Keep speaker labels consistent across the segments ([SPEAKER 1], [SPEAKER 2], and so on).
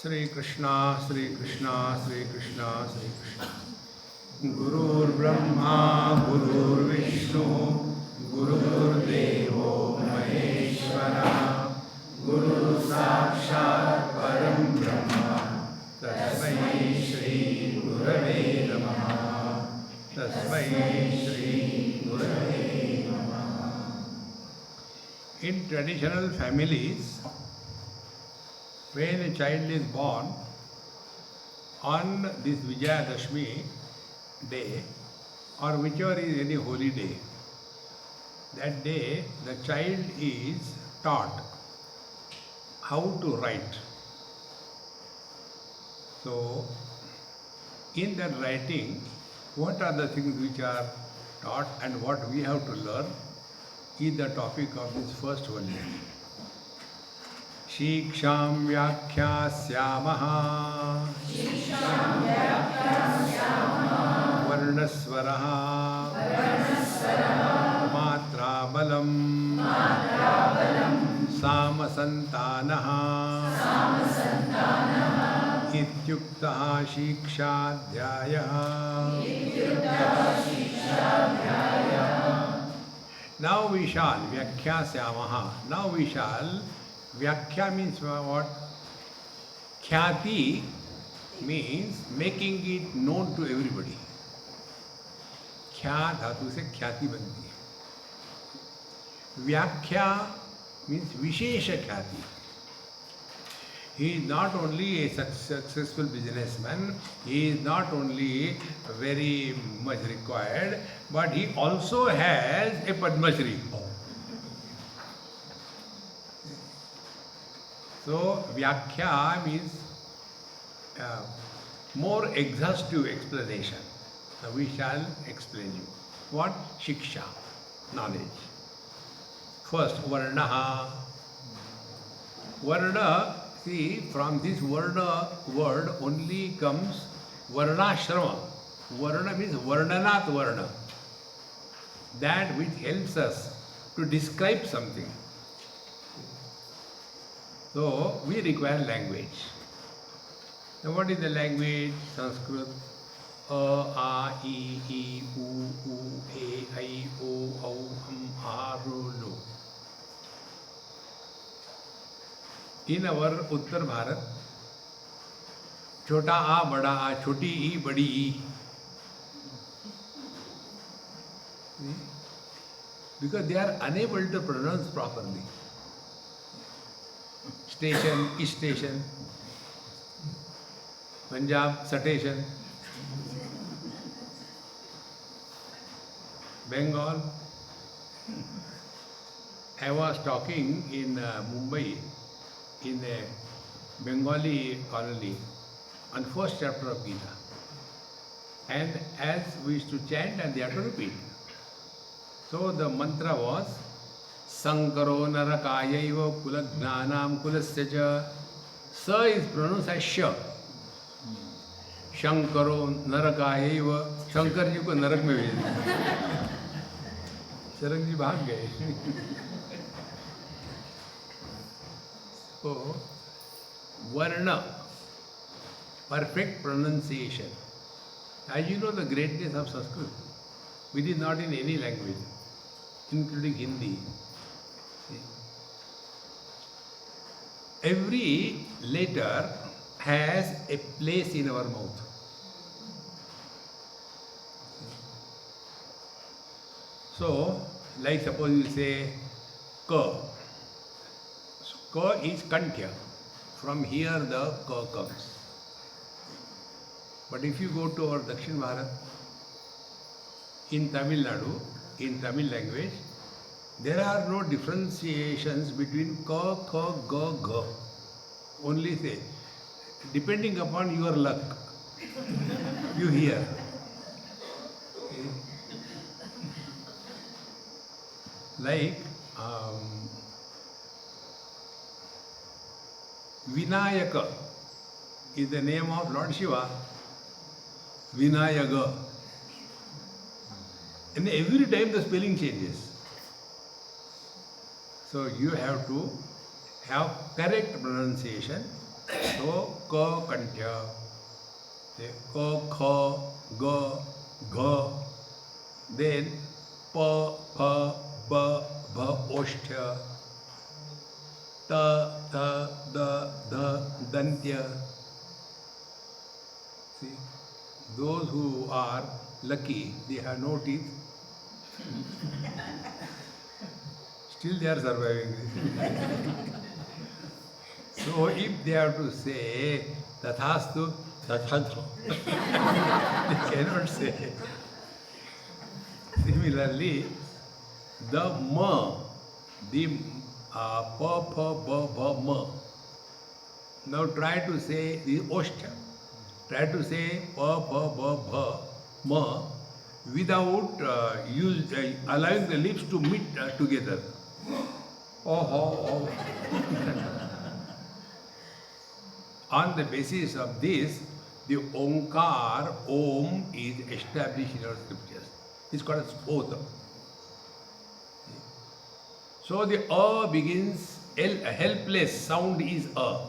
[SPEAKER 1] Shri Krishna, Shri Krishna, Shri Krishna, Shri Krishna. Gurur Brahma, Gurur Vishnu, Gurur Devo Maheshwara, Guru Sakshat Param Brahma, Tasmai Shri Gurave Namaha, Tasmai Shri Gurave Namaha. In traditional families, when a child is born, on this Vijayadashmi day, or whichever is any holy day, that day the child is taught how to write. So, in that writing, what are the things which are taught and what we have to learn is the topic of this first volume. Shiksham Vyakhyasyamaha Varnasvaraha Matra Balam Samasantanaha Ityuktaha Shikshadhyayaha. Now we shall Vyakhyasamaha. Now we shall. Vyakhya means what? Khyati means making it known to everybody. Khya dhatu se khyati banti hai. Vyakhya means Vishesha Khyati. He is not only a successful businessman, he is not only very much required, but he also has a Padma Shri. So, Vyakhya means more exhaustive explanation. Now we shall explain you. What? Shiksha, knowledge. First, Varnaha. Varna, see, from this Varna word only comes Varnashrama. Varna means Varnanat Varna. That which helps us to describe something. So, we require language. Now, what is the language? Sanskrit. A, A, I, U, E, I, O, A, Ru, Lu. In our Uttar Bharat, Chota A, Bada A, Choti I, Badi I. Because they are unable to pronounce properly. Station, East Station, Punjab, Station, Bengal. I was talking in Mumbai in a Bengali colony on first chapter of Gita. And as we used to chant and they had to repeat. So the mantra was Sankaro Narakayaiva Kulagnanam Kulasya. Sa is pronounced as Sha. Shankaro Narakayaiva. Shankar ji को नरक में भेज दिया. शरक जी भाग गए. तो वर्ण perfect pronunciation. As you know, the greatness of Sanskrit, which is not in any language, including Hindi. Every letter has a place in our mouth. So, like suppose you say Ka. So, Ka is Kanthya. From here the Ka comes. But if you go to our Dakshin Bharat, in Tamil Nadu, in Tamil language, there are no differentiations between Ka, Kha, Ga, Gha. Only say, depending upon your luck, you hear. Like Vinayaka is the name of Lord Shiva. Vinayaga. And every time the spelling changes. So you have to have correct pronunciation. So Ka Kanthya, Ka Kha Ga Gha, then Pa Pha Ba Bha Oshtha, Ta Tha Da Dha Dantya. See, those who are lucky, they have no teeth. Still they are surviving. So if they have to say Tathastu, Tathastu, they cannot say. Similarly, the Ma, the Pa, Pha, Ba, Bha, Ma. Now try to say the Oshtha. Try to say Pa, Pha, Ba, Bha, Ma without allowing the lips to meet together. Oh. On the basis of this, the Omkar, Om, is established in our scriptures. It's called as Spota. So the A begins, a helpless sound is A.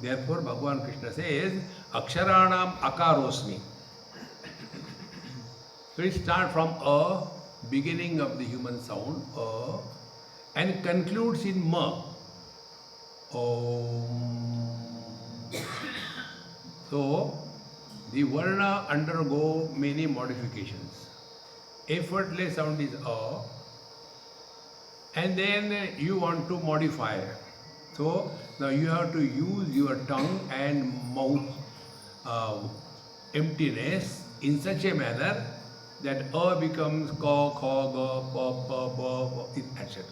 [SPEAKER 1] Therefore, Bhagavan Krishna says, Aksharanam Akarosmi. So it starts from A, beginning of the human sound, A, and concludes in Ma. Om. So, the Varna undergo many modifications. Effortless sound is A, and then you want to modify. So, now you have to use your tongue and mouth emptiness in such a manner that A becomes Ka, Kha, Ga, Pa, Pa, Ba, etc.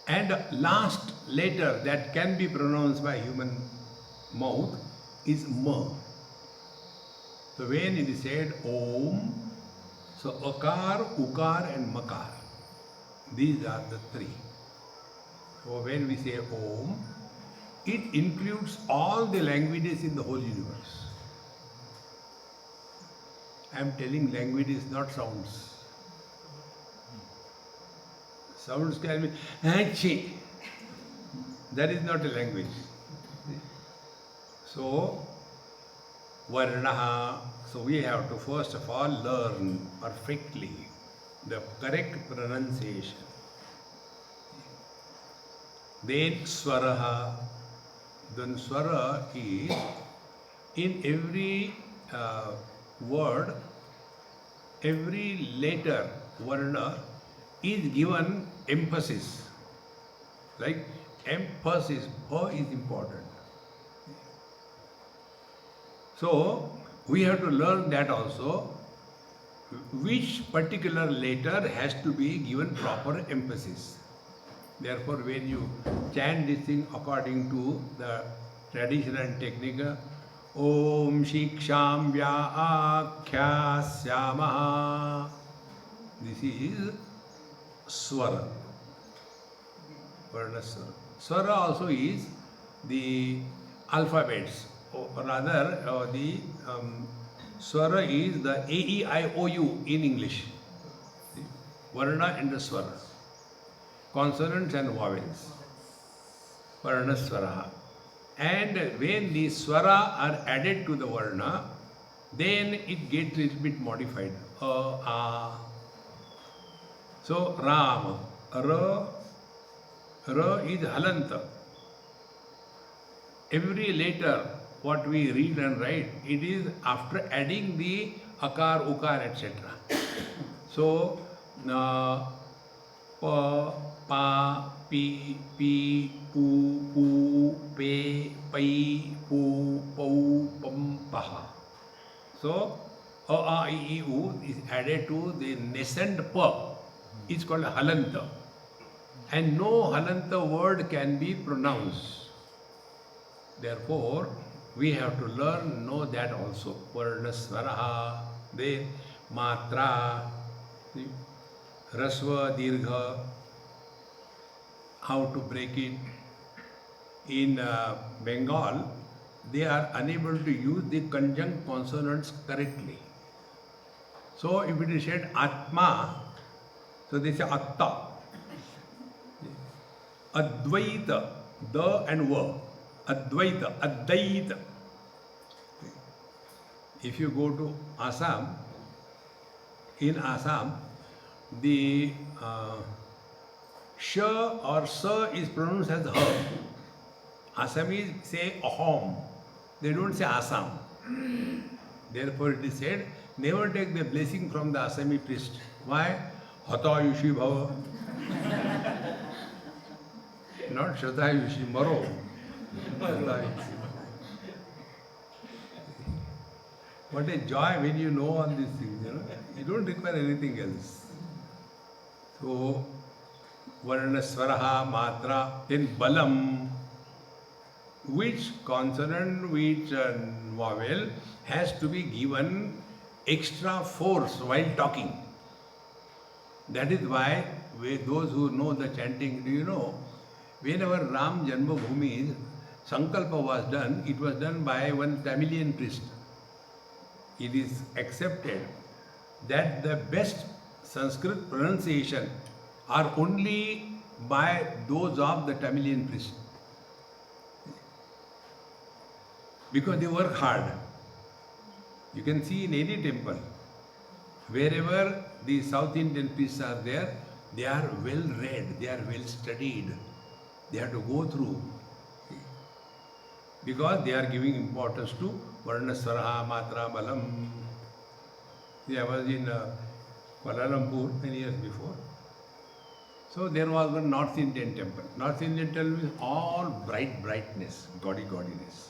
[SPEAKER 1] And last letter that can be pronounced by human mouth is Ma. So when it is said Om, so Akar, Ukar and Makar. These are the three. So when we say Om, it includes all the languages in the whole universe. I am telling languages, not sounds. Sounds can be Hachi. That is not a language. So, Varnaha. So we have to first of all learn perfectly the correct pronunciation. Then Swaraha. Then Swara is in every word, every letter, Varna, is given emphasis. Like emphasis, Bha is important. So, we have to learn that also, which particular letter has to be given proper emphasis. Therefore, when you chant this thing according to the tradition and technique, Om Shiksham Vya Akhyasamaha, this is Swara, Varna Swara. Swara also is the alphabets, or rather the Swara is the A-E-I-O-U in English. Varna and the Swara. Consonants and vowels. Varna Swara. And when the swara are added to the varna, then it gets a little bit modified. So Ram, R is halanta. Every letter what we read and write, it is after adding the akar, ukar, etc. So pa, pa, pi, pi, pu, pu, pe, pai, pu, pau, pam, paha. So a, I, u is added to the nascent pa. It's called halanta. And no halanta word can be pronounced. Therefore, we have to learn, know that also. Varna swaraha, then matra, rasva, dirgha, how to break it. In Bengal, they are unable to use the conjunct consonants correctly. So, if it is said atma, so they say atta. Advaita, the and va. Advaita, Advaita. If you go to Assam, in Assam, the sh or sa is pronounced as ha. Assamese say ahom. They don't say Assam. Therefore, it is said, never take the blessing from the Assami priest. Why? Hatayushi bhava. Not Shatayushi, maro. What a joy when you know all these things, you know. You don't require anything else. So, Varna Swaraha, Matra, then Balam, which consonant, which vowel has to be given extra force while talking. That is why those who know the chanting, do you know, whenever Ram Janmabhoomi Sankalpa was done, it was done by one Tamilian priest. It is accepted that the best Sanskrit pronunciation are only by those of the Tamilian priest. Because they work hard. You can see in any temple, wherever the South Indian priests are there, they are well read, they are well studied. They have to go through. Because they are giving importance to Varna Swaraha, Matra, Balam. See, I was in Kuala Lumpur many years before. So there was one North Indian temple. North Indian temple is all brightness, gaudiness.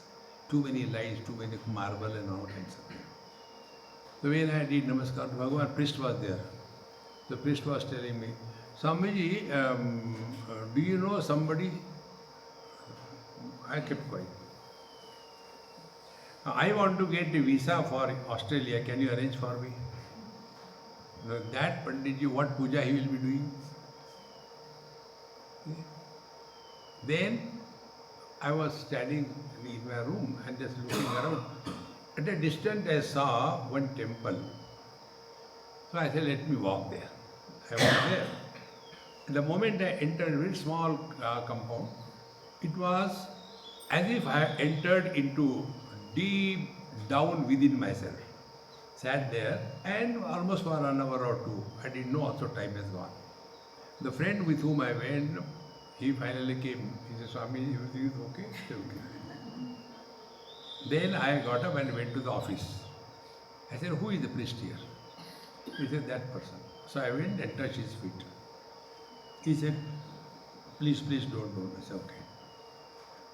[SPEAKER 1] Too many lights, too many marble and all kinds of things. So when I did Namaskar to Bhagavan, priest was there. The priest was telling me, Swamiji, do you know somebody? I kept quiet. I want to get a visa for Australia. Can you arrange for me? That Panditji, what puja he will be doing? Then I was standing in my room and just looking around. At a distance I saw one temple. So I said, let me walk there. I walked there. The moment I entered a very small compound, it was as if I had entered into deep down within myself. Sat there and almost for an hour or two, I didn't know also time has gone. The friend with whom I went, he finally came. He said, Swami, everything is okay? I said, okay. Then I got up and went to the office. I said, who is the priest here? He said, that person. So I went and touched his feet. He said, please don't. I said, okay.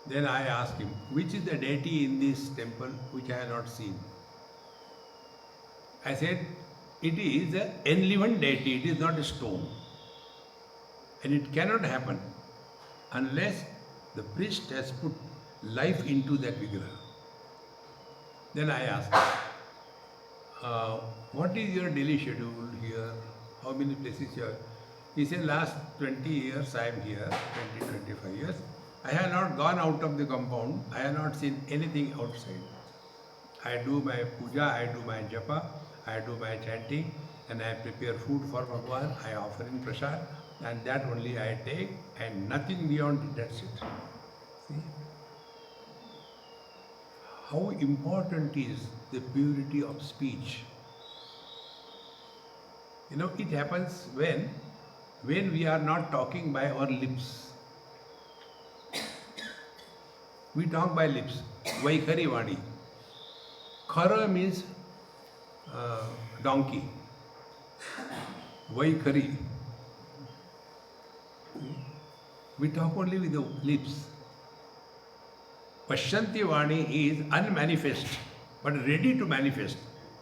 [SPEAKER 1] Then I asked him, which is the deity in this temple which I have not seen? I said, it is an enlivened deity, it is not a stone. And it cannot happen unless the priest has put life into that vigraha. Then I asked him, what is your daily schedule here? How many places you are? He said, last 20 years I am here, 25 years. I have not gone out of the compound. I have not seen anything outside. I do my puja, I do my japa, I do my chanting, and I prepare food for Bhagavan. I offer in prasad, and that only I take, and nothing beyond it. That's it. See? how important is the purity of speech. You know, it happens when we are not talking by our lips. We talk by lips. Vaikhari Vani. Khara means donkey. Vaikhari. We talk only with the lips. Pashyanti Vani is unmanifest, but ready to manifest,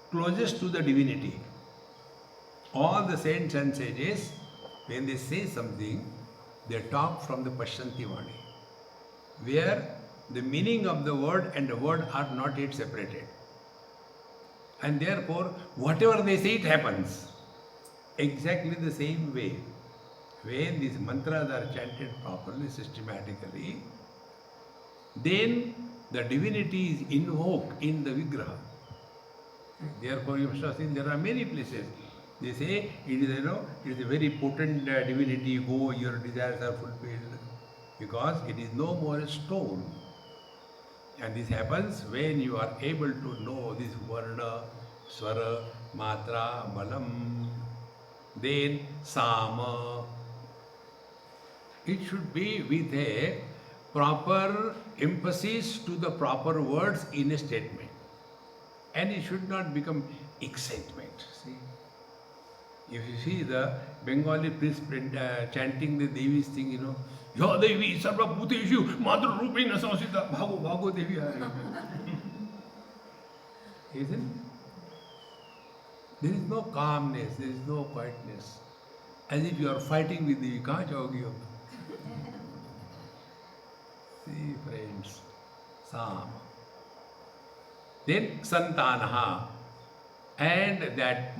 [SPEAKER 1] closest to the divinity. All the saints and sages, when they say something, they talk from the Pashyanti Vani, where the meaning of the word and the word are not yet separated. And therefore, whatever they say, it happens. Exactly the same way. When these mantras are chanted properly, systematically, then the divinity is invoked in the Vigraha. Therefore, you must have seen there are many places. They say it is, it is a very potent divinity, go, your desires are fulfilled. Because it is no more a stone. And this happens when you are able to know this Varna, Swara, Matra, Balam, then Sama. It should be with a proper emphasis to the proper words in a statement. And it should not become excitement. See? If you see the Bengali priest chanting the Devi's thing, Ya Devi Sarva Bhuteshu Madhur Rupena Samsita Bhago Devi Hari. Isn't it? There is no calmness, there is no quietness. As if you are fighting with Devi. Kahan jaogi ab? See, friends, Sam. Then Santanaha. And that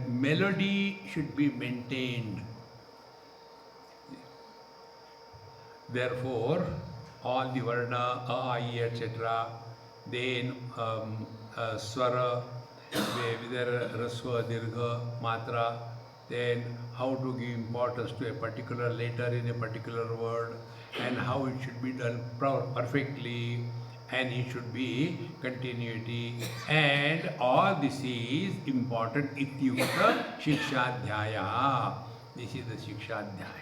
[SPEAKER 1] melody should be maintained. Therefore, all the Varna, A, I, etc., then Swara, whether Rasva, Dirgha, Matra, then how to give importance to a particular letter in a particular word, and how it should be done perfectly, and it should be continuity, and all this is important. Ityukta Shikshadhyaya. This is the Shikshadhyaya.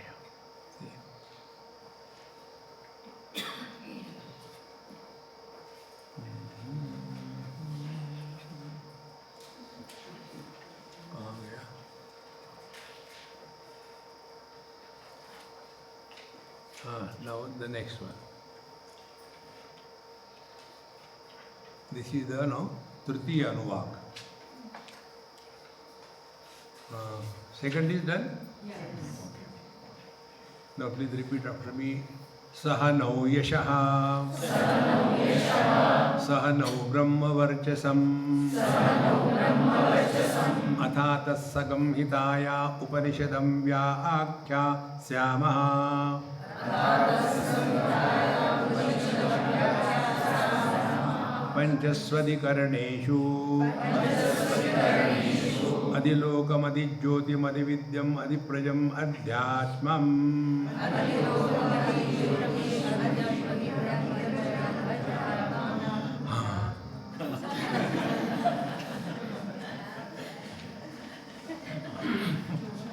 [SPEAKER 1] Now the next one. This is the Tritiya Anuvak. Second is done? Yes. Okay. Now please repeat after me. Sahanau Yashaha. Sahanau Brahma Varchasam. Athatas Sagam Hitaya Upanishadam Vyaakhya Syamaha. Panchaswadikaraneshu Adilokam Adijyotim Adividyam Adiprajam Adhyatmam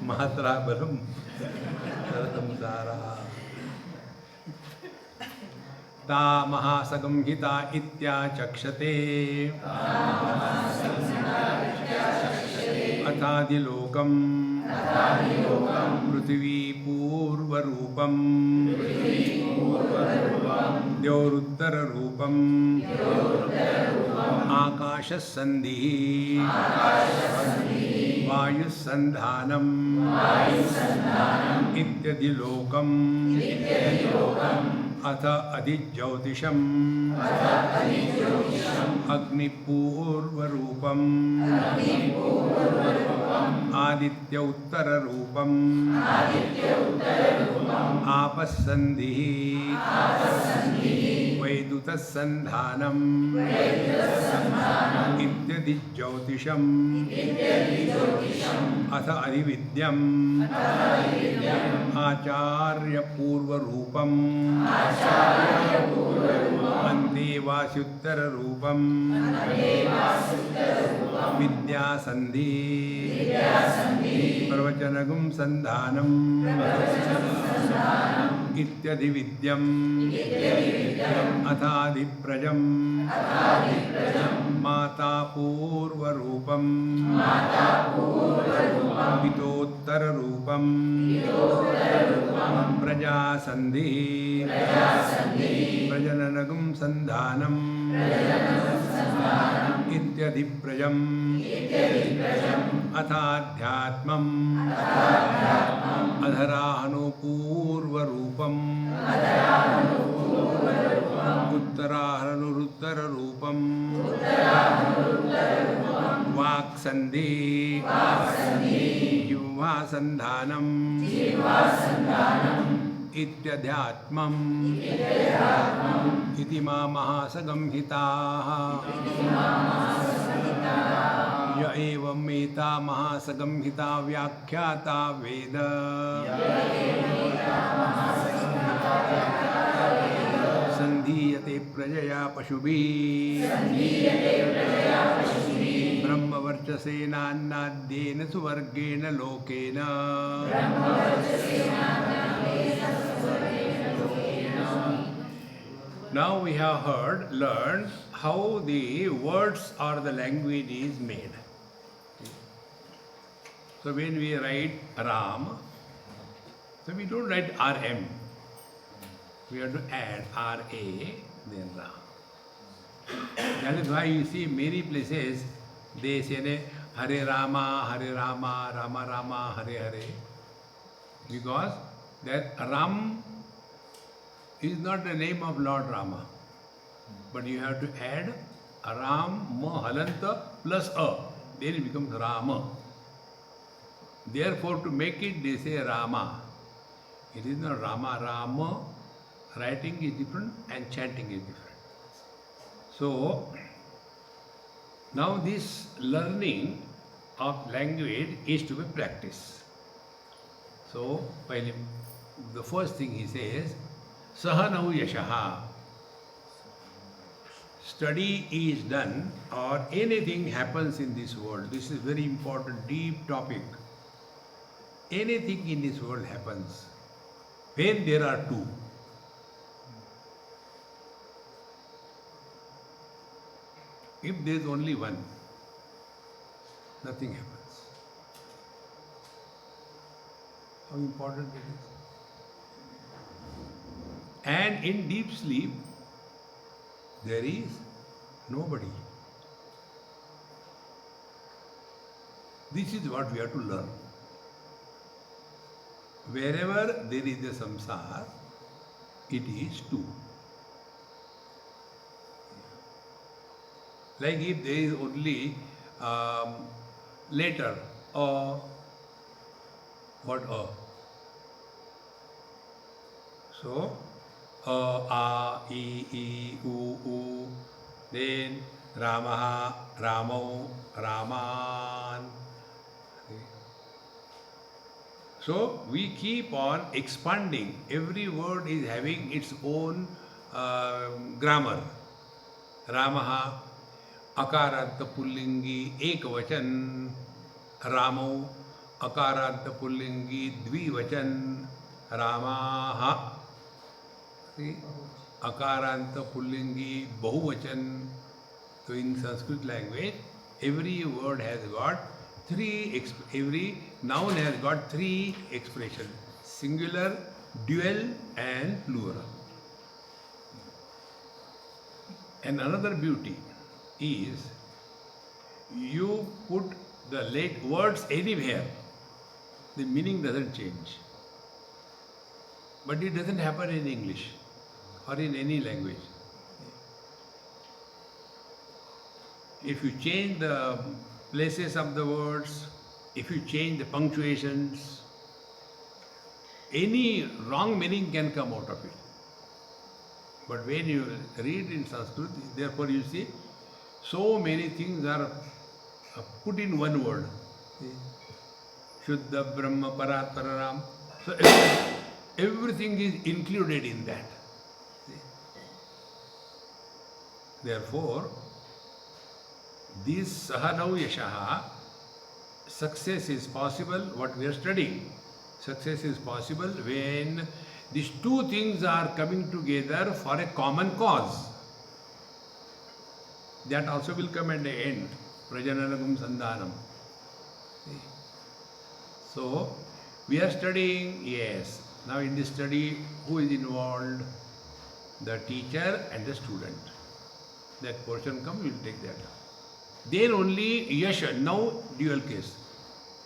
[SPEAKER 1] Mahatra Balam Samsara Ta Mahasagam Hita Itya Chakshate Athadilokam Prithvi Purva Rupam Dyoruttara Rupam Akasha Sandhi Vayu Sandhanam Ityadilokam Atha Adijyautisham Agni Purva Rupam Aditya Uttara Rupam Apasandhi Vaiduta Sandhanam Ityadijyautisham Atha Adividyam Acharya Purva Rupam देवास्युत्तररूपं विद्यासन्धि प्रवचनगुं संधानम् इत्यधिविद्यम् अथाधिप्रजम् माता पूर्वरूपं पितोत्तररूपम् प्रजासन्धि प्रजननगुं संधानम् इत्यधिप्रजम् अथाध्यात्मम् अधराहनुपूर्वरूपम् उत्तराहनुरुत्तररूपम् वाक्सन्धि जिह्वासन्धानम् इत्यध्यात्मम् इति मा महासगंहिताः य एवमेता महासगंहिता व्याख्याता वेद संधीयते प्रजया पशुभिः ब्रह्मवर्चसेनान्नाद्येन सुवर्गेण Loken Now we have learned how the words or the language is made. So when we write Ram, so we don't write RM. We have to add RA, then Ram. That is why you see many places they say Hare Rama, Rama Rama, Hare Hare. Because that Ram is not the name of Lord Rama. But you have to add Ram, Ma, Halanta plus A. Then it becomes Rama. Therefore, to make it, they say Rama. It is not Rama. Rama, writing is different and chanting is different. So, now this learning of language is to be practiced. So, the first thing he says, Sahanau Yashaha. Study is done or anything happens in this world. This is very important, deep topic. Anything in this world happens when there are two. If there is only one, nothing happens. How important it is. And in deep sleep, there is nobody. This is what we have to learn. Wherever there is a samsara, it is two. Like if there is only letter or what a. So a, I, u, then Ramaha, Ramau, Raman. So we keep on expanding. Every word is having its own grammar. Ramaha, Akaranta Pullingi, Ekavachan. Ramau, Akaranta Pullingi, Dvivachan. Ramaha. See? Akaranta Pullingi, Bahuvachan. So in Sanskrit language, every word has got every noun has got three expressions: singular, dual and plural. And another beauty is you put the words anywhere, the meaning doesn't change. But it doesn't happen in English or in any language. If you change the places of the words, if you change the punctuations, any wrong meaning can come out of it. But when you read in Sanskrit, therefore you see, so many things are put in one word. Shuddha Brahma Paratpararam. So everything is included in that. Therefore, this Sahanau Yashaha, success is possible, what we are studying. Success is possible when these two things are coming together for a common cause. That also will come at the end. Prajananagam Sandhanam. So, we are studying, yes. Now in this study, who is involved? The teacher and the student. That portion comes, we will take that. Then only Yasha, now dual case.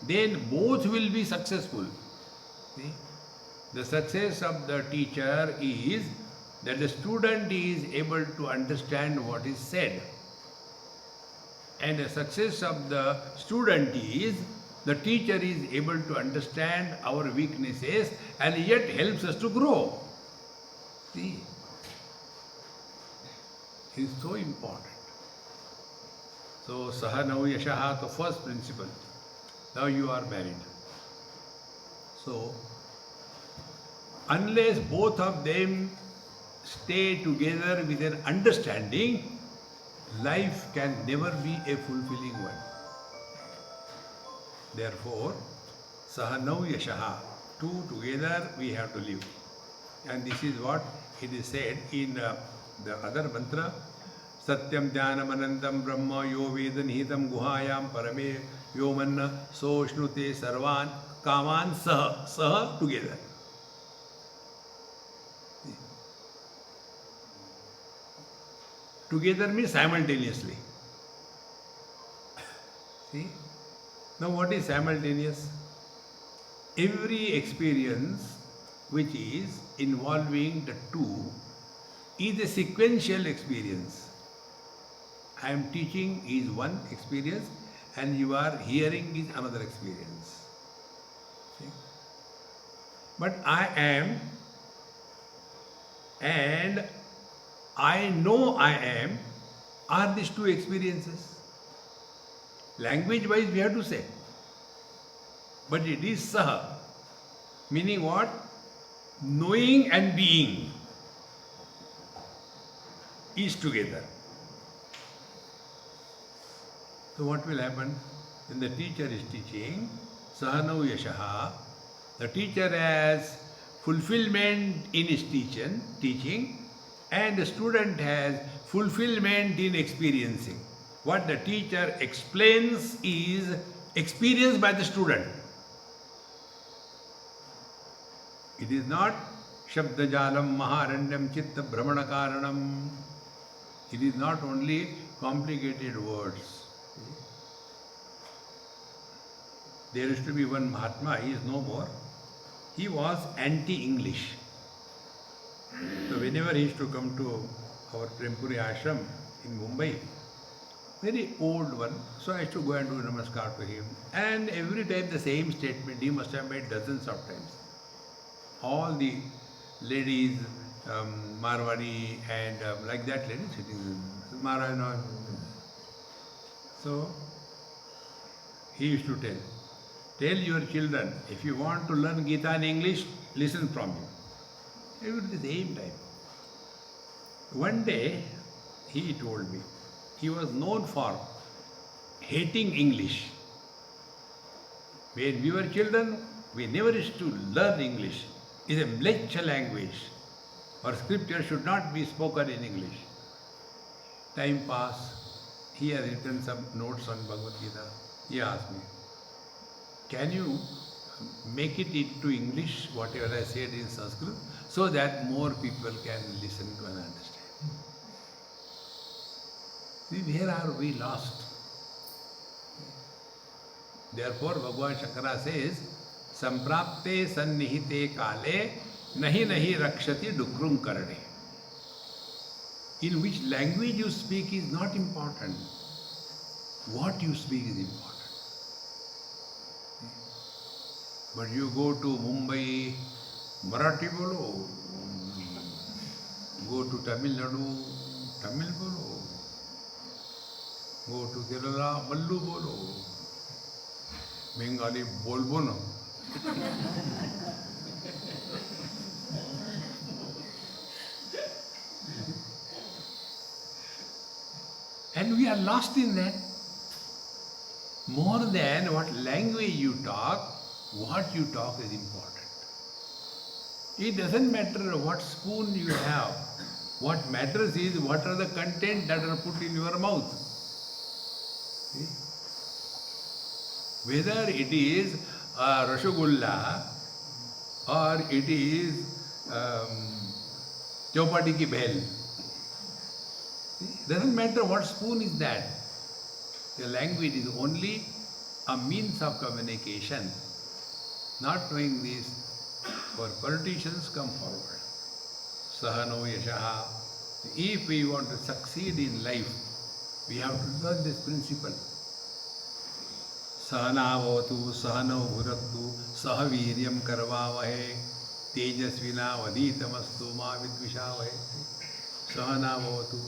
[SPEAKER 1] Then both will be successful. See? The success of the teacher is that the student is able to understand what is said. And the success of the student is the teacher is able to understand our weaknesses and yet helps us to grow. See? It is so important. So, Sahanau Yashaha, the first principle. Now you are married. So, unless both of them stay together with an understanding, life can never be a fulfilling one. Therefore, Sahanau Yashaha, two together we have to live. And this is what it is said in the other mantra, Satyam Dhyanam Anantam Brahma Yo Veda Nihitam Guhayam Parame Yo Manna Soshnute Sarvan Kaman Saha. Saha together. Together means simultaneously. See? Now what is simultaneous? Every experience which is involving the two is a sequential experience. I am teaching is one experience and you are hearing is another experience. See? But I am and I know I am are these two experiences. Language wise we have to say. But it is Saha. Meaning what? Knowing and being is together. So what will happen? When the teacher is teaching, Sahanau Yashaha, the teacher has fulfillment in his teaching and the student has fulfillment in experiencing. What the teacher explains is experienced by the student. It is not Shabdajalam Maharanyam Chitta Brahmana Karanam. It is not only complicated words. There used to be one Mahatma, he is no more. He was anti-English. So whenever he used to come to our Prempuri ashram in Mumbai, very old one, so I used to go and do namaskar to him. And every time the same statement, he must have made dozens of times. All the ladies, Marwari and like that lady sitting, Marwari. So he used to tell your children, if you want to learn Gita in English, listen from him. Every the same time. One day, he told me, he was known for hating English. When we were children, we never used to learn English. It's a mleccha language. Our scripture should not be spoken in English. Time passed. He has written some notes on Bhagavad Gita. He asked me, can you make it into English, whatever I said in Sanskrit, so that more people can listen to and understand? See, where are we lost? Therefore, Bhagavan Shankara says, Samprapte sannihite kale nahi nahi rakshati dukrum karne. In which language you speak is not important. What you speak is important. But you go to Mumbai, Marathi bolo. Go to Tamil Nadu, Tamil bolo. Go to Kerala, Mallu bolo. Bengali, bolbo no. And we are lost in that. More than what language you talk, what you talk is important. It doesn't matter what spoon you have. What matters is what are the content that are put in your mouth. See? Whether it is Rasgulla or it is Chaupati ki bhel. Doesn't matter what spoon is that. The language is only a means of communication. Not knowing this, for politicians come forward. Sahano yashaha. If we want to succeed in life, we have to learn this principle. Sahanavavatu, sahano bhuraktu, sahaviryam karvavahe, tejasvinavaditamastu ma vidvishavahe. Sahanavavatu.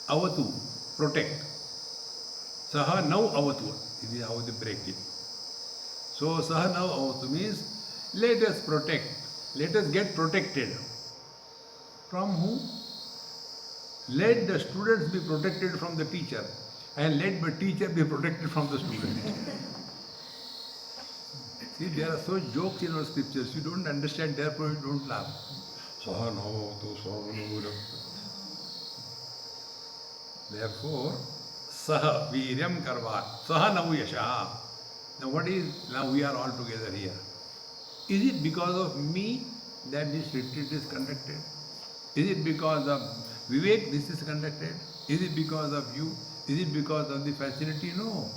[SPEAKER 1] Avatu, protect. Saha now avatu. This is how they break it. So saha now avatu means let us protect. Let us get protected. From who? Let the students be protected from the teacher, and let the teacher be protected from the student. See, there are so jokes in our scriptures, you don't understand, therefore you don't laugh. Saha now avatu, saha now bhuraktu. Therefore, Saha Viryam Karva, Saha Now Yasha. Now what is, now we are all together here. Is it because of me that this retreat is conducted? Is it because of Vivek this is conducted? Is it because of you? Is it because of the facility? No.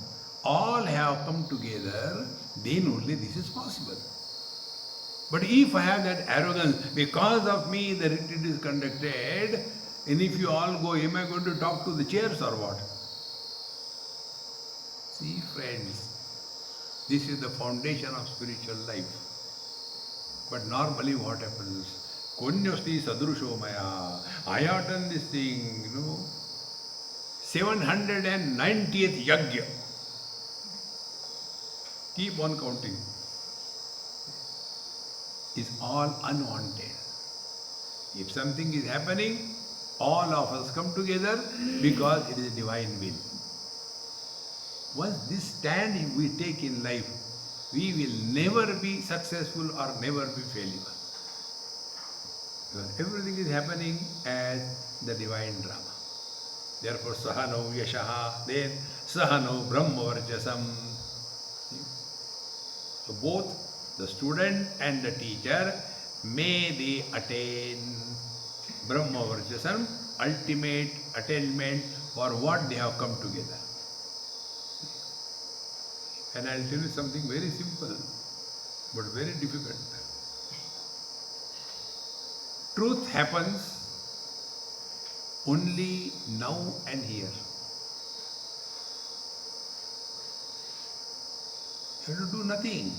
[SPEAKER 1] All have come together, then only this is possible. But if I have that arrogance, because of me the retreat is conducted, and if you all go, am I going to talk to the chairs or what? See, friends, this is the foundation of spiritual life. But normally what happens? Konyasti sadrusho maya. I have done this thing, 790th yagya. Keep on counting. It's all unwanted. If something is happening, all of us come together because it is a divine will. Once this stand we take in life, we will never be successful or never be failure. Because everything is happening as the divine drama. Therefore, Sahano Yashaha, then Sahano Brahma Varjasam. So both the student and the teacher, may they attain Brahma Varjasam, ultimate attainment for what they have come together. And I'll tell you something very simple, but very difficult. Truth happens only now and here. You have to do nothing.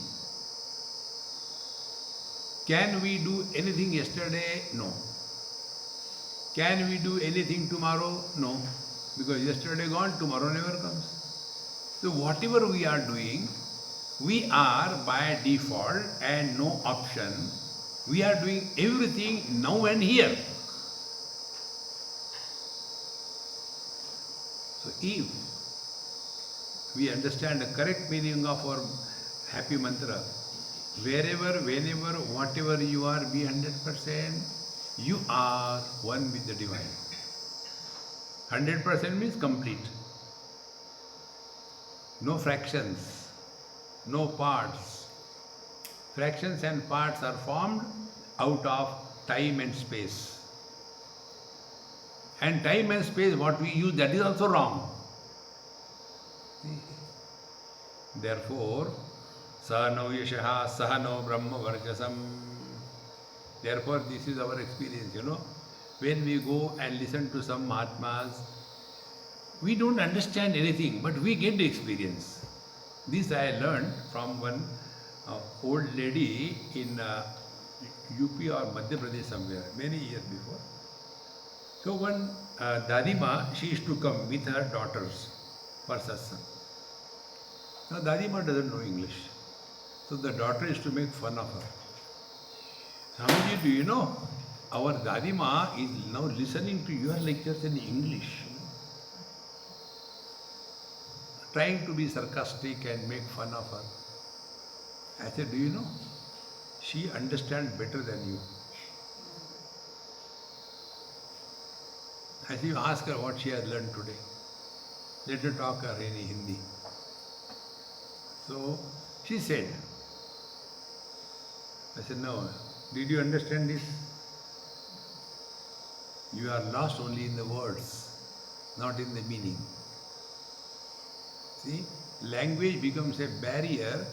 [SPEAKER 1] Can we do anything yesterday? No. Can we do anything tomorrow? No. Because yesterday gone, tomorrow never comes. So whatever we are doing, we are by default and no option. We are doing everything now and here. So if we understand the correct meaning of our happy mantra, wherever, whenever, whatever you are, be 100%, you are one with the divine. 100% means complete. No fractions, no parts. Fractions and parts are formed out of time and space. And time and space, what we use, that is also wrong. Therefore, Sahano Yashaha, Sahano Brahma Varjasam. Therefore, this is our experience, When we go and listen to some Mahatmas, we don't understand anything, but we get the experience. This I learned from one old lady in UP or Madhya Pradesh somewhere, many years before. So one Dadima, she used to come with her daughters for satsang. Now Dadima doesn't know English. So the daughter used to make fun of her. Swamiji, do you know, our Dadima is now listening to your lectures in English. trying to be sarcastic and make fun of her. I said, do you know? She understands better than you. I said, you ask her what she has learned today. Let her talk her in Hindi. So she said, I said, no, did you understand this? You are lost only in the words, not in the meaning. See, language becomes a barrier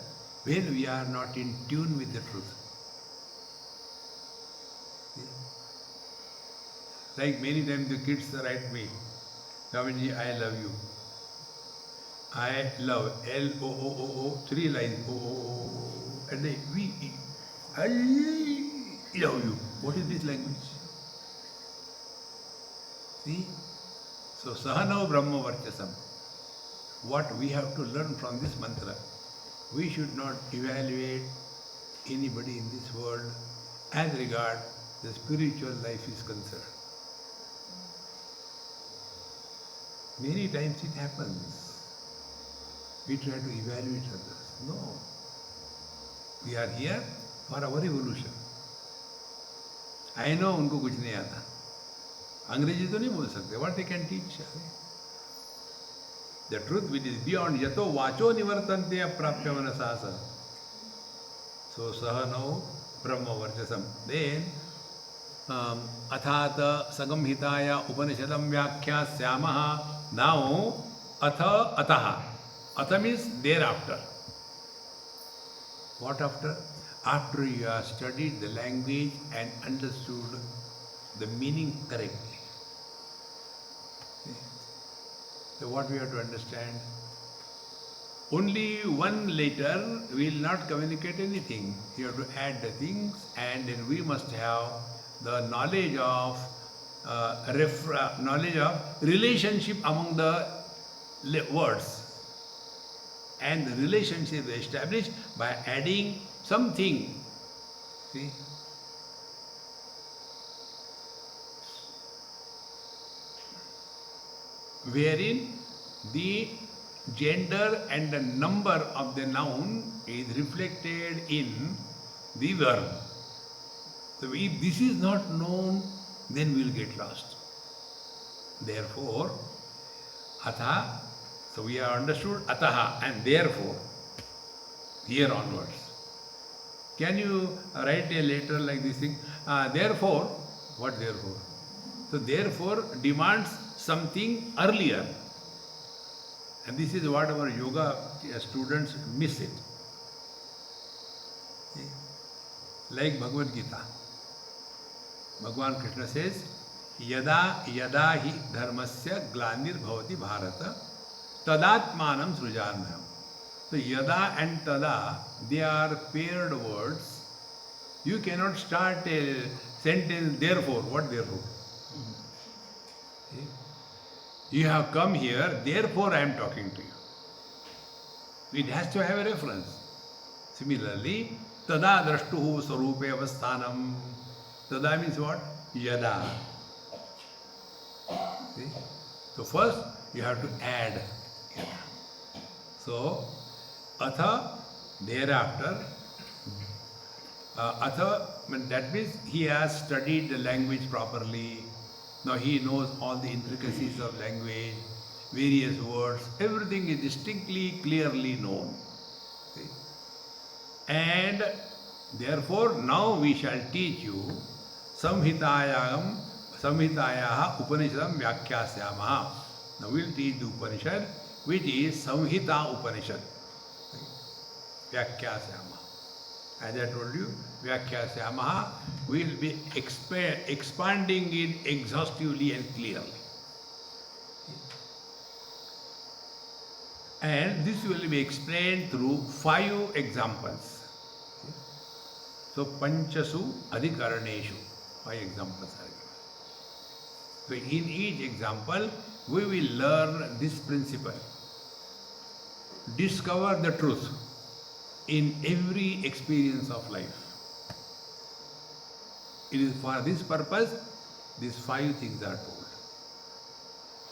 [SPEAKER 1] when we are not in tune with the truth. See? Like many times the kids write me, Swamiji, I love you. I love, L-O-O-O-O, 3 lines, O-O-O-O, and they, I love you. What is this language? See? So, Sahana Brahma Varchasam. What we have to learn from this mantra, we should not evaluate anybody in this world as regard the spiritual life is concerned. Many times it happens. We try to evaluate others. No. We are here for our evolution. I know उनको कुछ नहीं आता. अंग्रेजी तो नहीं बोल सकते. What they can teach? The truth which is beyond yato vacho nivartante aprapya manasasa. So sahano brahma varchasam. Then athata sagamhitaya upanishadam vyakhyasamaha. Now atha ataha. Atha means thereafter. What after? After you have studied the language and understood the meaning correctly. So what we have to understand? Only one letter will not communicate anything. You have to add the things, and then we must have the knowledge of relationship among the words. And the relationship is established by adding something. See? Wherein the gender and the number of the noun is reflected in the verb. So if this is not known, then we will get lost. Therefore, atha, so we have understood ataha, and therefore, here onwards. Can you write a letter like this thing? Therefore, what therefore? So therefore demands something earlier. And this is what our yoga students miss it. Like Bhagavad Gita. Bhagavan Krishna says, Yada yada hi dharmasya glanir bhavati bharata tadatmanam srujanmayam. So yada and tada, they are paired words. You cannot start a sentence therefore. What therefore? You have come here, therefore I am talking to you. It has to have a reference. Similarly, tada drashtuhu sarupe avasthanam. Tada means what? Yada. See? So first you have to add yada. So, atha, thereafter, atha, that means he has studied the language properly. Now he knows all the intricacies of language, various words, everything is distinctly, clearly known. See? And therefore now we shall teach you Samhitayaha Upanishadam Vyakhyasamaha. Now we will teach the Upanishad, which is Samhita Upanishad. Vyakhyasamaha. As I told you, Vyakhyasamaha, we will be expanding it exhaustively and clearly. And this will be explained through 5 examples. So, Panchasu Adhikaraneshu, 5 examples are given. So, in each example, we will learn this principle. Discover the truth in every experience of life. It is for this purpose, these 5 things are told.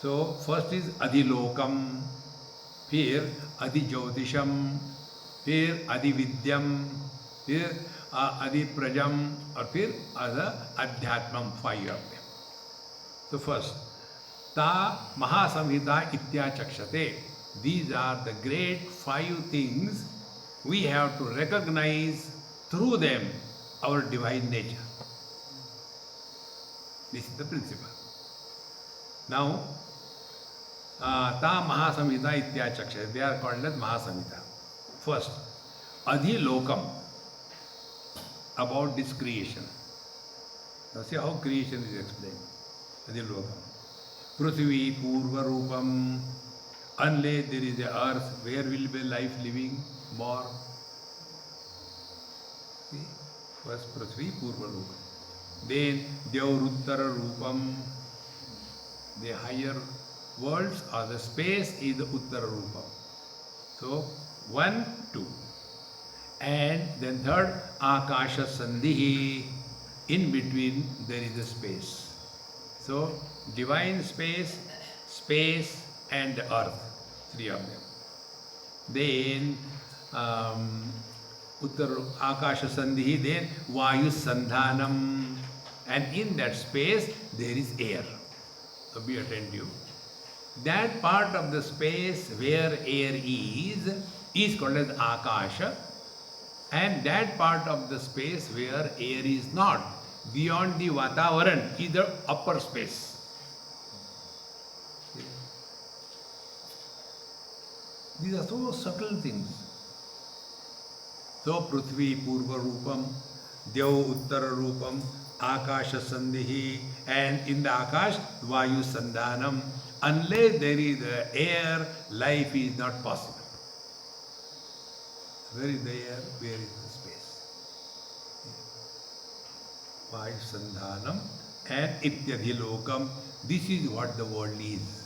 [SPEAKER 1] So, first is Adhilokam. फिर अधिज्योतिषम, फिर अधिविद्यम, फिर अधिप्रजम, और फिर अध्यात्मम, 5 of them. So first, ता महासंहिता इत्याचक्षते. These are the great 5 things we have to recognize through them our divine nature. This is the principle. Now, Ta Mahasamhita Ityachakshate, they are called as Mahasamhita. First, Adhilokam, about this creation. Now see how creation is explained. Adhilokam. Prithvi Purva Rupam, unless there is a earth, where will be life living more? See? First Prithvi Purva Rupam. Then Devruttara Rupam, the higher worlds or the space is the Uttara Rupam. So 1, 2. And then third, Akasha Sandhihi, in between there is a space. So divine space, space and the earth, 3 of them. Then Akasha Sandhihi, then Vayu Sandhanam, and in that space there is air. So be attentive. That part of the space where air is called as Akasha, and that part of the space where air is not, beyond the Vatavaran, is the upper space. These are so subtle things. So Prithvi Purva Rupam, Dev Uttara Rupam, Akasha Sandhihi, and in the Akash, Vayu Sandhanam. Unless there is air, life is not possible. Where is the air? Where is the space? Vayu Sandhanam and Ityadhilokam. This is what the world is.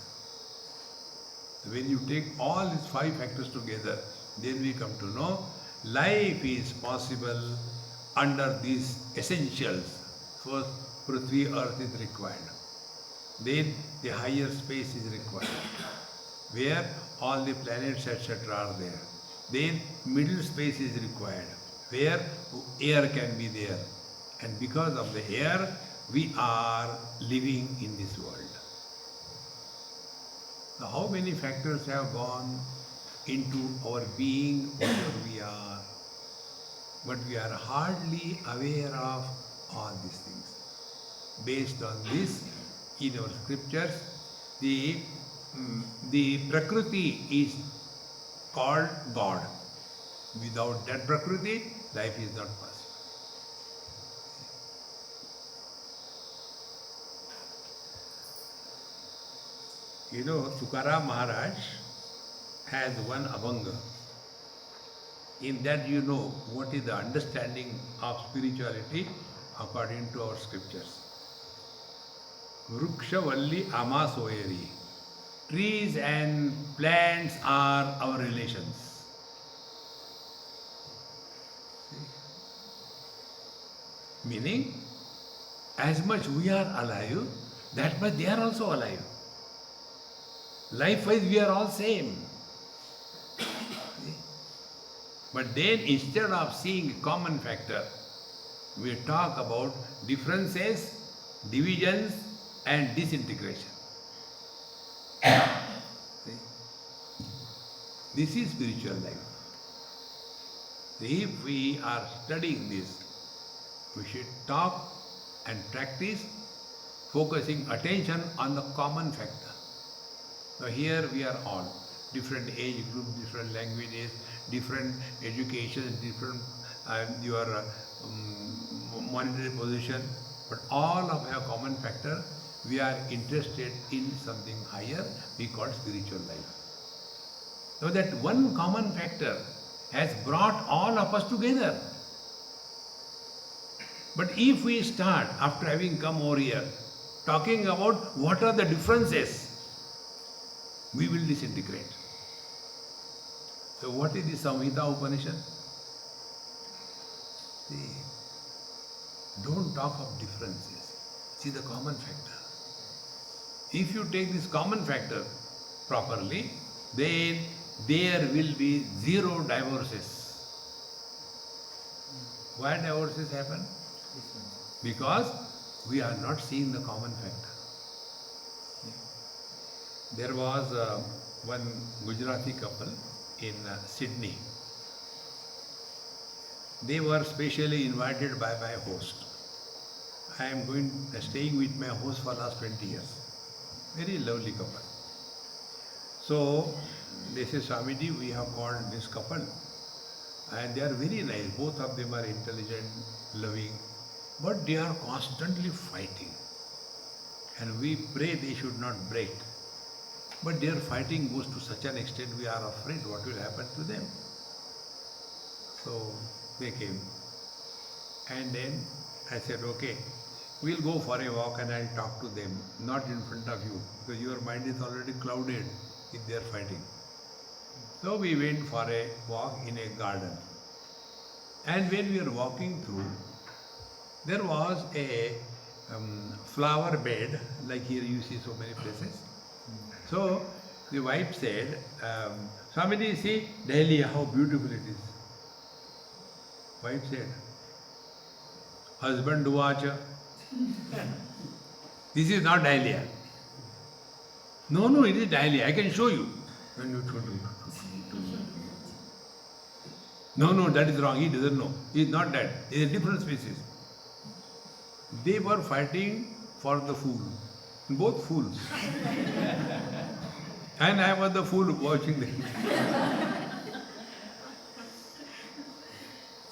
[SPEAKER 1] When you take all these 5 factors together, then we come to know life is possible under these essentials. First, Prithvi, earth is required. Then the higher space is required, where all the planets etc. are there. Then middle space is required, where air can be there. And because of the air, we are living in this world. Now, how many factors have gone into our being, whatever we are, but we are hardly aware of all these things. Based on this, in our scriptures, the Prakriti is called God. Without that Prakriti, life is not possible. You know, Tukaram Maharaj has one Abhanga. In that you know what is the understanding of spirituality according to our scriptures. Vruksha Valli Amasoyari. Trees and plants are our relations. Meaning, as much we are alive, that much they are also alive. Life-wise, we are all same. But then, instead of seeing a common factor, we talk about differences, divisions, and disintegration. This is spiritual life. If we are studying this, we should talk and practice focusing attention on the common factor. Now here we are all, different age groups, different languages, different education, different your monetary position, but all of have common factor. We are interested in something higher, we call spiritual life. So that one common factor has brought all of us together. But if we start, after having come over here, talking about what are the differences, we will disintegrate. So what is the Samhita Upanishad? See, don't talk of differences. See the common factor. If you take this common factor properly, then there will be 0 divorces. Why divorces happen? Because we are not seeing the common factor. There was one Gujarati couple in Sydney. They were specially invited by my host. I am staying with my host for last 20 years. Very lovely couple. So they say, Swamiji, we have called this couple and they are very nice. Both of them are intelligent, loving, but they are constantly fighting. And we pray they should not break. But their fighting goes to such an extent we are afraid what will happen to them. So they came. And then I said, okay, we'll go for a walk and I'll talk to them, not in front of you, because your mind is already clouded with their fighting. So we went for a walk in a garden. And when we were walking through, there was a flower bed, like here you see so many places. So the wife said, Swamiji, see Dahlia, how beautiful it is. Wife said, husband Duvacha, this is not Dahlia. No, it is Dahlia, I can show you. No, that is wrong, he doesn't know. He is not that, it is a different species. They were fighting for the fool, both fools. And I was the fool watching them.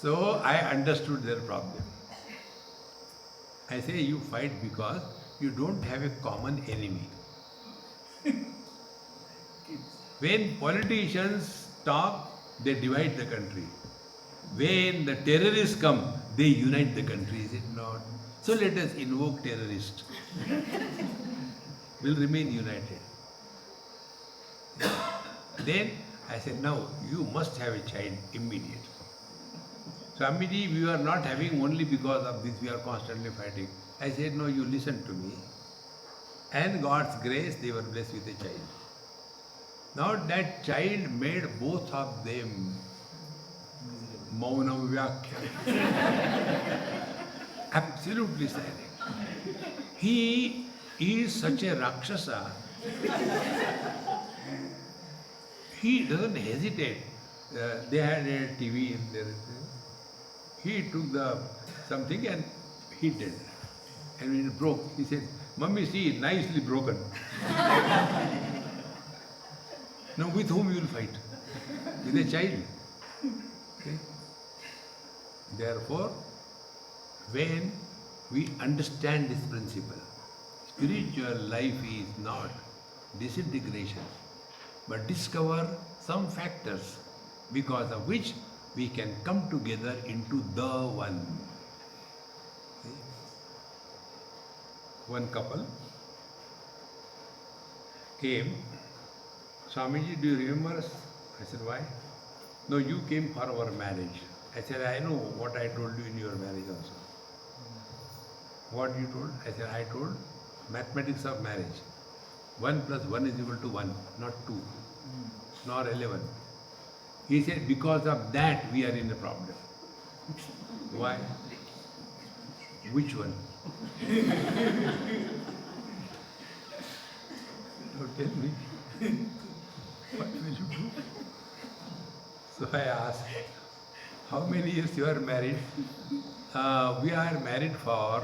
[SPEAKER 1] So I understood their problem. I say you fight because you don't have a common enemy. When politicians talk, they divide the country. When the terrorists come, they unite the country, is it not? So let us invoke terrorists. We'll remain united. Then I said, now you must have a child immediately. Swamiji, we are not having only because of this, we are constantly fighting. I said, no, you listen to me. And God's grace, they were blessed with a child. Now that child made both of them Maunam Vyakhya. Absolutely silent. He is such a Rakshasa. He doesn't hesitate. They had a TV in there. He took something and he did. And when it broke, he said, Mummy, see, nicely broken. Now with whom you will fight? With a child. Okay? Therefore, when we understand this principle, spiritual life is not disintegration, but discover some factors because of which we can come together into the one. Okay? One couple came, Swamiji, do you remember us? I said, why? No, you came for our marriage. I said, I know what I told you in your marriage also. What you told? I said, I told mathematics of marriage. 1 plus 1 is equal to 1, not 2, nor 11. He said, because of that we are in a problem. Why? Which one? Now tell me, what will you do? So I asked, how many years you are married? We are married for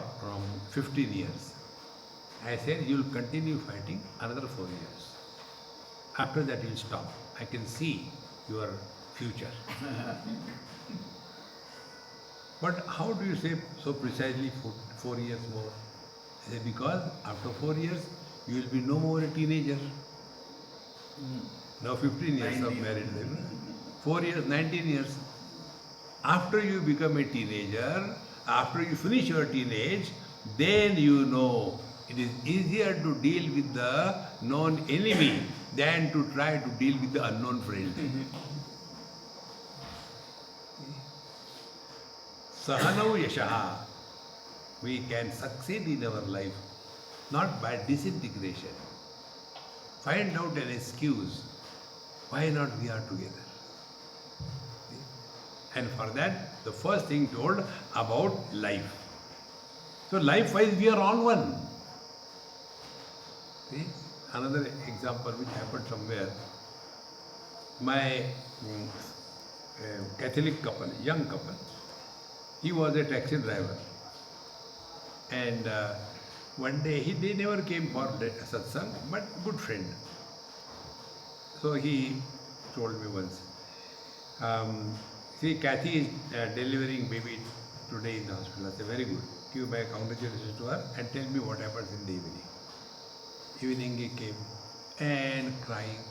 [SPEAKER 1] 15 years. I said, you will continue fighting another 4 years. After that you will stop. I can see your future. But how do you say so precisely 4 years more? I said, because after 4 years you will be no more a teenager. Now 15 years of married life. 4 years, 19 years. After you become a teenager, after you finish your teenage, then you know it is easier to deal with the known enemy than to try to deal with the unknown friend. Sahanau yashaha. We can succeed in our life, not by disintegration. Find out an excuse. why not we are together? And for that, the first thing told about life. So life-wise, we are all one. See? Another example which happened somewhere. My Catholic couple, young couple, he was a taxi driver. And one day, they never came for satsang, but good friend. So he told me once, see, Kathy is delivering baby today in the hospital. I said, very good. Give my congratulations to her and tell me what happens in the evening. Evening he came and crying.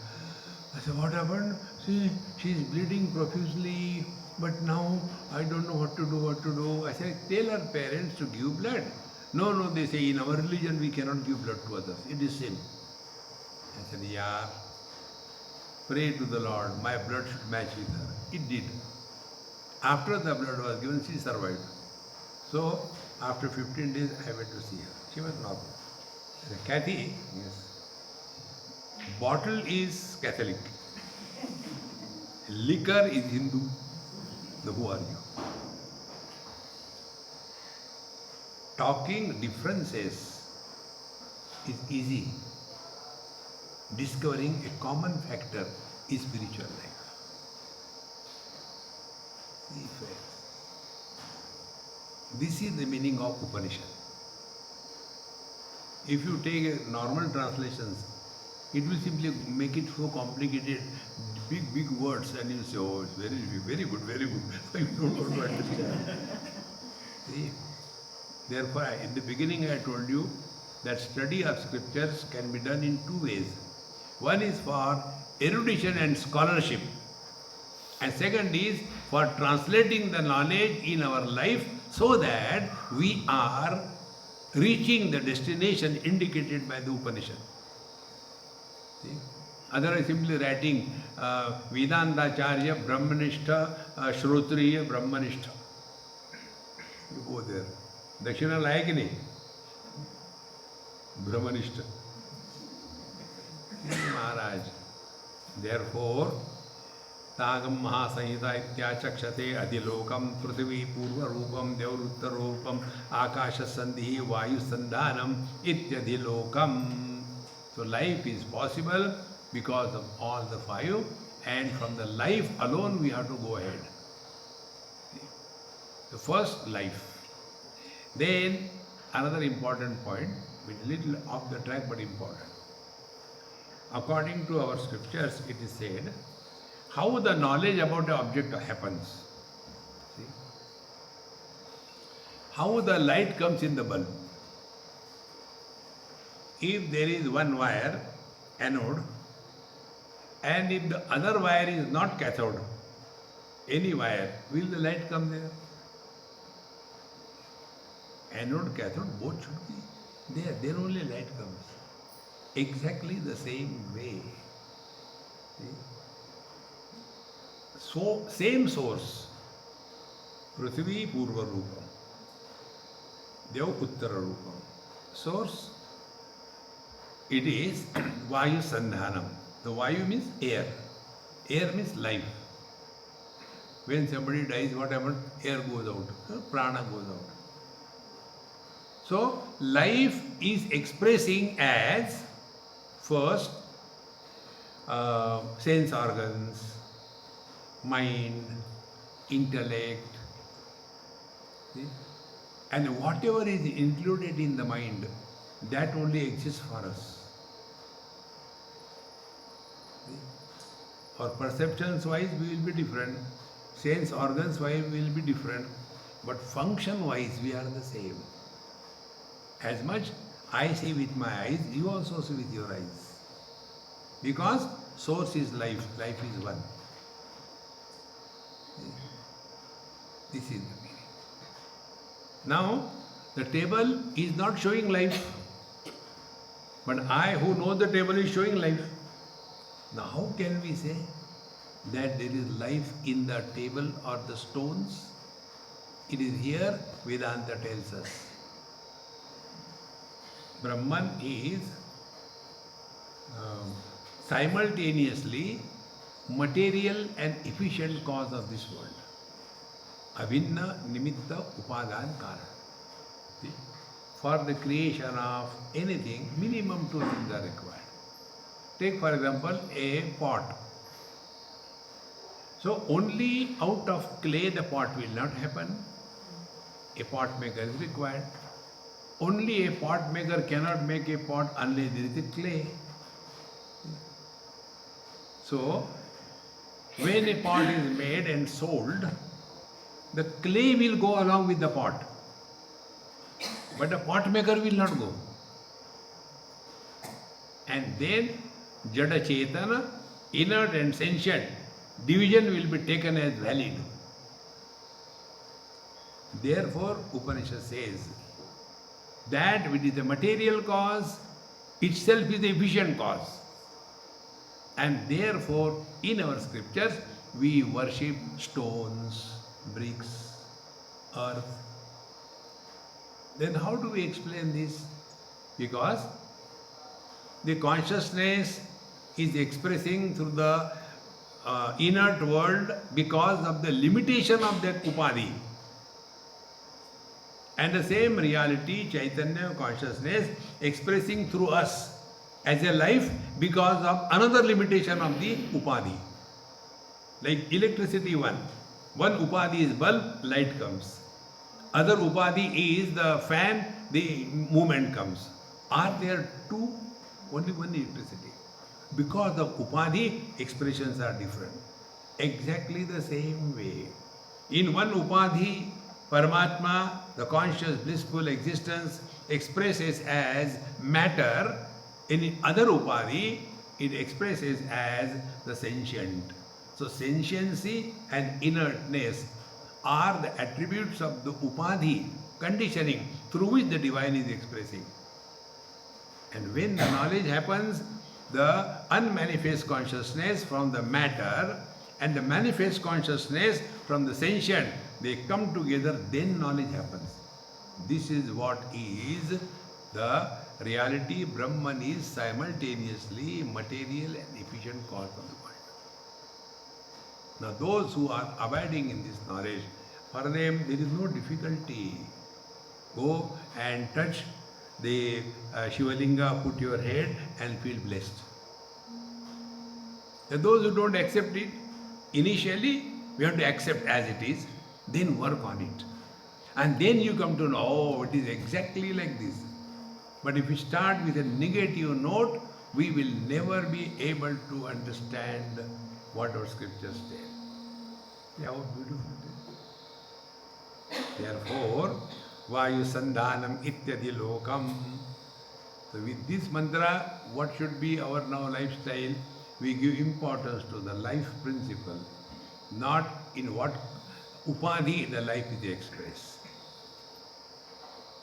[SPEAKER 1] I said, what happened? See, she's bleeding profusely, but now I don't know what to do. I said, tell her parents to give blood. No, they say, in our religion we cannot give blood to others. It is sin. I said, yeah, pray to the Lord, my blood should match with her. It did. After the blood was given, she survived. So, after 15 days, I went to see her. She was normal. I said, Kathy, yes. Bottle is Catholic. Liquor is Hindu. So who are you? Talking differences is easy. Discovering a common factor is spiritual life. See, friends. This is the meaning of Upanishad. If you take a normal translations, it will simply make it so complicated, big words, and you say, oh, it's very good. So you don't want to understand. See? Therefore, in the beginning I told you that study of scriptures can be done in two ways. One is for erudition and scholarship, and second is for translating the knowledge in our life so that we are reaching the destination indicated by the Upanishad. See? Otherwise, simply writing Vedantacharya Brahmanishta Shrotriya Brahmanishta. You go there. Dakshina लाए कि नहीं? Brahmanishta. Maharaj. Therefore, Tagam Mahasahita Ityachakshate Adilokam Prithvi Purva Rupam Devrutta Rupam Akasha Sandhi Vayu Sandhanam Ityadilokam. So life is possible because of all the five, and from the life alone we have to go ahead. The first life. Then another important point, which is little off the track but important. According to our scriptures, it is said how the knowledge about the object happens. See? How the light comes in the bulb. If there is one wire, anode, and if the other wire is not cathode, any wire, will the light come there? Anode, cathode, both should be there. Then only light comes. Exactly the same way. See? So, same source. Prithvi Purva Rupam. Dev Uttara Rupam. Source. It is Vayu Sandhanam. The Vayu means air. Air means life. When somebody dies, what happens? Air goes out. Prana goes out. So, life is expressing as first sense organs, mind, intellect, see? And whatever is included in the mind, that only exists for us. See? Our perceptions wise we will be different, sense organs wise we will be different, but function wise we are the same. As much I see with my eyes, you also see with your eyes. Because source is life, life is one. This is the meaning. Now, the table is not showing life, but I who know the table is showing life. Now, how can we say that there is life in the table or the stones? It is here Vedanta tells us. Brahman is simultaneously material and efficient cause of this world. Avinna nimitta upadan karan. See? For the creation of anything, minimum two things are required. Take for example a pot. So only out of clay the pot will not happen. A pot maker is required. Only a pot maker cannot make a pot unless there is a clay. So when a pot is made and sold, the clay will go along with the pot. But the pot maker will not go. And then Jada Chetana, inert and sentient, division will be taken as valid. Therefore, Upanishad says that which is the material cause itself is the efficient cause. And therefore, in our scriptures, we worship stones, bricks, earth. Then how do we explain this? Because the consciousness is expressing through the inert world because of the limitation of that upadhi. And the same reality, Chaitanya consciousness, expressing through us as a life because of another limitation of the upadhi. Like electricity one upadhi is bulb, light comes. Other upadhi is the fan, the movement comes. Are there two? Only one electricity. Because of upadhi, expressions are different. Exactly the same way. In one upadhi, Paramatma, the conscious blissful existence, expresses as matter. In other upadhi, it expresses as the sentient. So sentiency and inertness are the attributes of the upadhi, conditioning through which the divine is expressing. And when the knowledge happens, the unmanifest consciousness from the matter and the manifest consciousness from the sentient, they come together, then knowledge happens. This is what is the reality. Brahman is simultaneously material and efficient cause of the world. Now those who are abiding in this knowledge, for them there is no difficulty. Go and touch the Shivalinga, put your head and feel blessed. And those who don't accept it, initially we have to accept as it is, then work on it. And then you come to know, oh, it is exactly like this. But if we start with a negative note, we will never be able to understand what our scriptures say. Yeah, how beautiful it is. Therefore, Vayu Sandhanam Ityadi Lokam. So with this mantra, what should be our now lifestyle? We give importance to the life principle, not in what upadhi the life is expressed.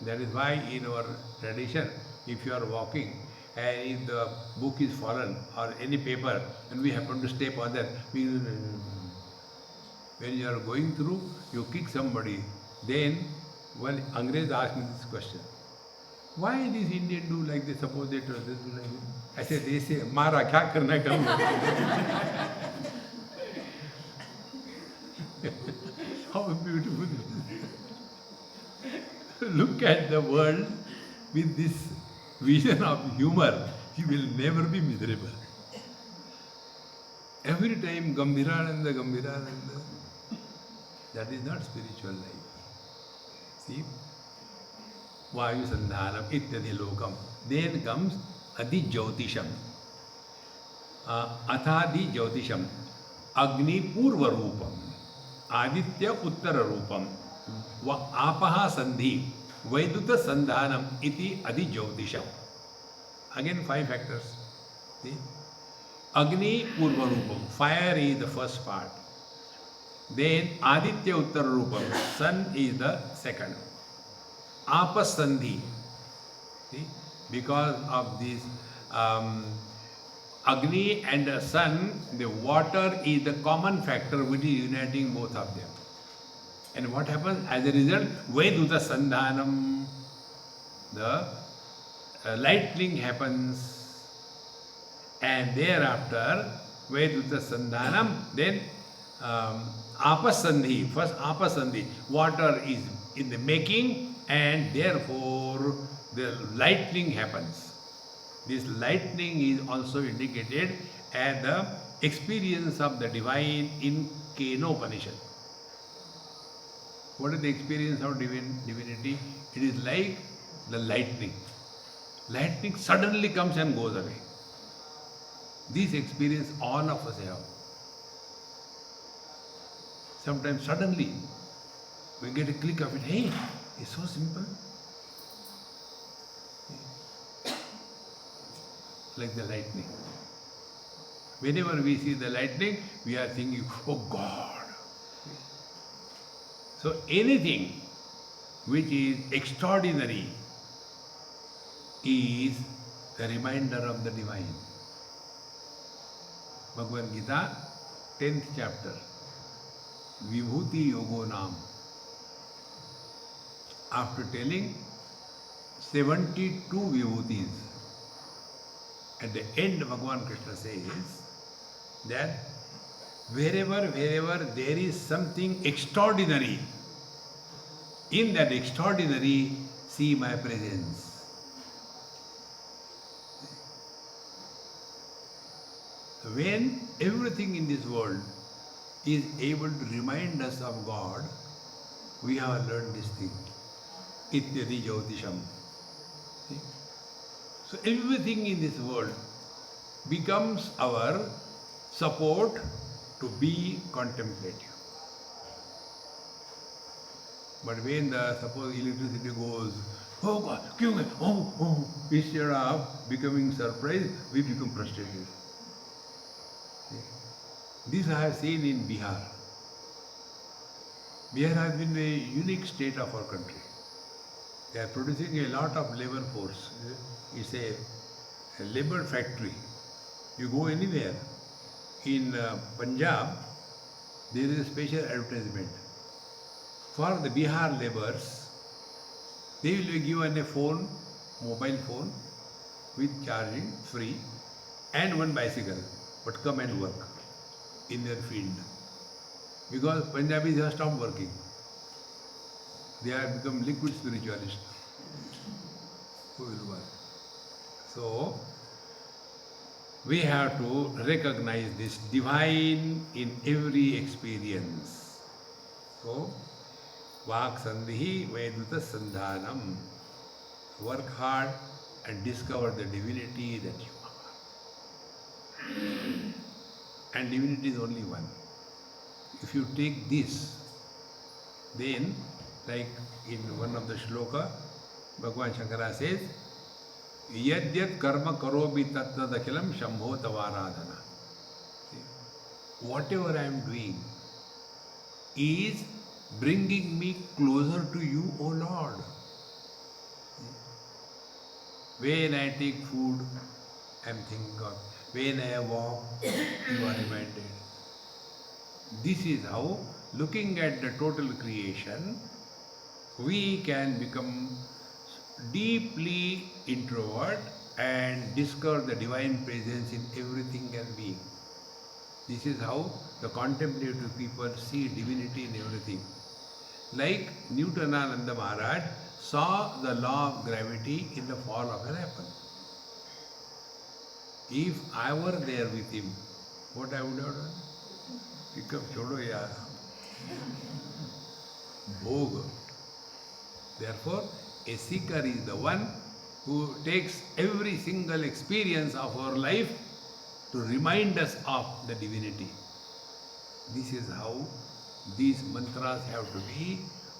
[SPEAKER 1] That is why in our tradition, if you are walking and if the book is fallen or any paper and we happen to step on that, when you are going through, you kick somebody. Then one Angrez asked me this question. Why these Indians do like this? Suppose they do like this. I said, they say, Mara, kya karna hai? How beautiful it is. Look at the world with this vision of humor. You will never be miserable. Every time Gambhirananda, Gambhirananda. That is not spiritual life. See? Vayu Sandhanam Ityadi Lokam. Then comes Adi Jyotisham. Athadi Jyotisham. Agni Purva Rupam. Aditya Uttara Rupam. Apaha Sandhi. Vaiduta Sandhanam iti Adi Jyotisham. Again 5 factors. See? Agni Purva Rupam. Fire is the first part. Then Aditya Uttara Rupam. Sun is the second. Apasandhi. See? Because of this Agni and the sun, the water is the common factor which is uniting both of them. And what happens? As a result, Vaiduta Sandhanam, the lightning happens, and thereafter Veduta Sandhanam, then Apasandhi, first Apasandhi, water is in the making and therefore the lightning happens. This lightning is also indicated as the experience of the divine in Kenopanishad. What is the experience of divinity? It is like the lightning. Lightning suddenly comes and goes away. This experience all of us have. Sometimes suddenly we get a click of it. Hey, it's so simple. Like the lightning. Whenever we see the lightning, we are thinking, oh God. So anything which is extraordinary is the reminder of the divine. Bhagavad Gita, 10th chapter, Vibhuti Yogo Nam. After telling 72 Vibhutis, at the end Bhagavan Krishna says that wherever there is something extraordinary, in that extraordinary, see my presence. When everything in this world is able to remind us of God, we have learned this thing. Ityadi Jyotisham. So everything in this world becomes our support to be contemplative. But when suppose electricity goes, oh God, instead of becoming surprised, we become frustrated. This I have seen in Bihar. Bihar has been a unique state of our country. They are producing a lot of labor force. It's a labor factory. You go anywhere. In Punjab, there is a special advertisement. For the Bihar laborers, they will be given a phone, mobile phone, with charging, free, and one bicycle. But come and work in their field. Because Punjabis have stopped working. They have become liquid spiritualists who will work. So, we have to recognize this divine in every experience. So, Vak Sandhi Veduta Sandhanam. Work hard and discover the divinity that you are. And divinity is only one. If you take this, then, like in one of the shloka, Bhagavan Shankara says, Yadyat karma karobi tattadakilam shambho tavaradhana. Whatever I am doing is bringing me closer to you, O Lord. When I take food, I am thinking of. When I walk, you are reminded. This is how, looking at the total creation, we can become deeply introvert and discover the divine presence in everything and being. This is how the contemplative people see divinity in everything. Like Newtonananda Maharaj saw the law of gravity in the fall of an apple. If I were there with him, what I would have done? Pick up, chodo yaar. Bhog. Therefore, a seeker is the one who takes every single experience of our life to remind us of the divinity. This is how these mantras have to be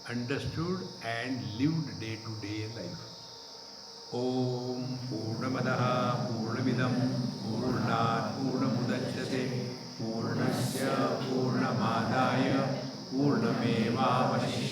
[SPEAKER 1] understood and lived day to day life. Om Purnamadaha Purnamidam Purnat Purnamudachyate Purnasya Purnamadaya Purnamevavashishyate